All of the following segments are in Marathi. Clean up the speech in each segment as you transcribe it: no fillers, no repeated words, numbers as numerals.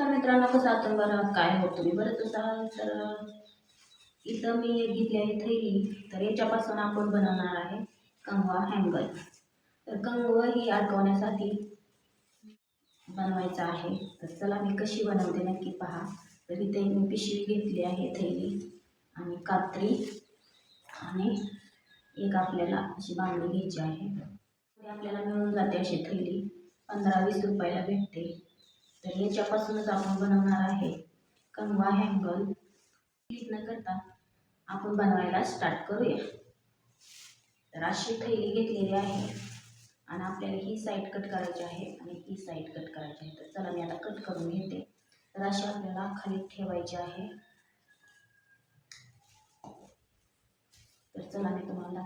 नमस्कार मित्रांनो, कसं आहात तुम्ही? बरं आहात? काय होत तुम्ही बरंच असाल तर इथं मी एक घेतली आहे थैली. तर याच्यापासून आपण बनवणार आहे कंगवा हँगर. तर कंगवा ही अडकवण्यासाठी बनवायचं आहे. तर चला मी कशी बनवते नक्की पहा. तर इथे मी पिशवी घेतली आहे, थैली आणि कात्री आणि एक आपल्याला अशी बांगडी घ्यायची आहे. ते आपल्याला मिळून जाते अशी थैली, 15-20 रुपयाला भेटते. तर याच्यापासूनच आपण बनवणार आहे कंगवा हँगल. क्लिक न करता आपण बनवायला स्टार्ट करूया. तर अशी थैली घेतलेली आहे आणि आपल्याला ही साईड कट करायची आहे आणि ही साईड कट करायची आहे. तर चला मी आता कट करून घेते. तर अशी आपल्याला खाली ठेवायची आहे. तर चला मी तुम्हाला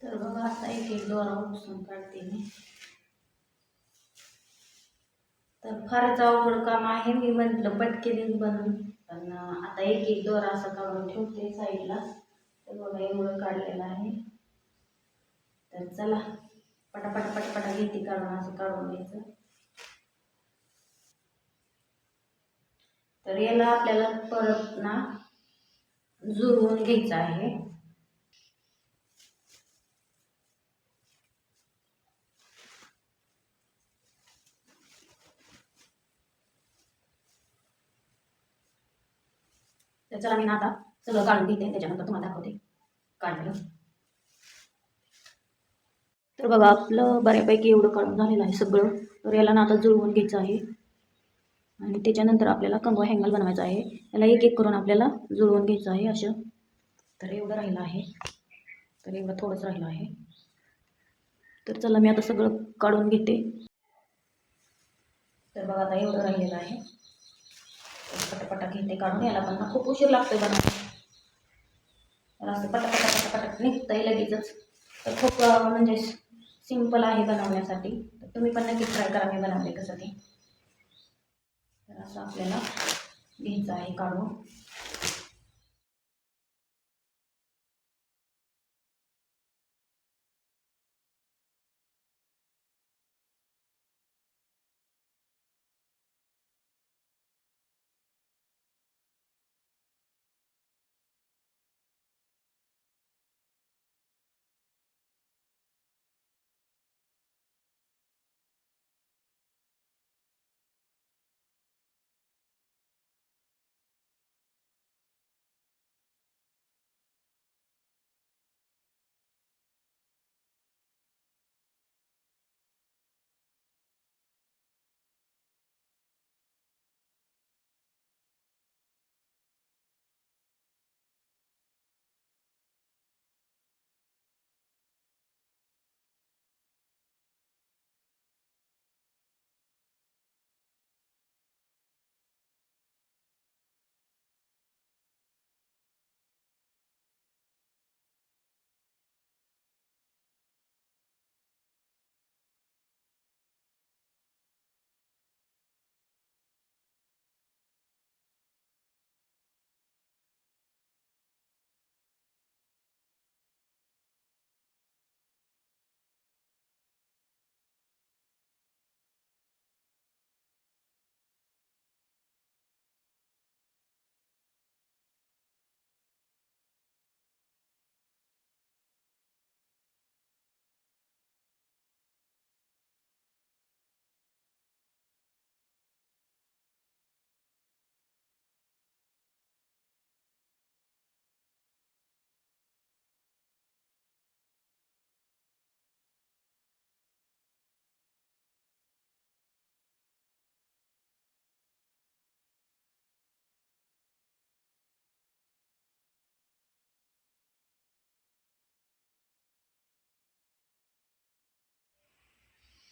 तर बघा आता एक एक दोरा उपसून काढते मी. तर फारच अवघड काम आहे. मी म्हटलं पटकेनेच बनवून, पण आता एक एक दोरा असं काढून ठेवते साईडला. तर बघा एवढं काढलेलं आहे. तर चला पटापटा पटापटा घेते काढून, असं काढून घ्यायचं. तर याला आपल्याला परत ना जुळवून घ्यायचं आहे. तर चला मी ना आता सगळं काढून घेते, त्याच्यानंतर तुम्हाला दाखवते काढलेलं. तर बघा आपलं बऱ्यापैकी एवढं काढून झालेलं आहे सगळं. तर याला ना आता जुळवून घ्यायचं आहे आणि त्याच्यानंतर आपल्याला कंगवा हँगल बनवायचा आहे. याला एक एक करून आपल्याला जुळवून घ्यायचं आहे असं. तर एवढं राहिलं आहे, तर एवढं थोडंच राहिलं आहे. तर चला मी आता सगळं काढून घेते. तर बघा आता एवढं राहिलेलं आहे. पटापटा घेते काढून. याला पण ना खूप उशीर लागतोय बनवायला. तर असं पटापटा पटापट निघतंय लगेचच. तर खूप म्हणजे सिंपल आहे बनवण्यासाठी. तर तुम्ही पण नक्की ट्राय करा मी बनवले कसं ते. तर असं आपल्याला घ्यायचं आहे काढून.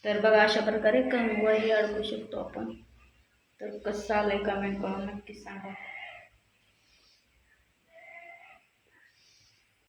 तर बघा अशा प्रकारे कंगवाही अडकू शकतो आपण. तर कसं आलंय कमेंट करून नक्की सांगा.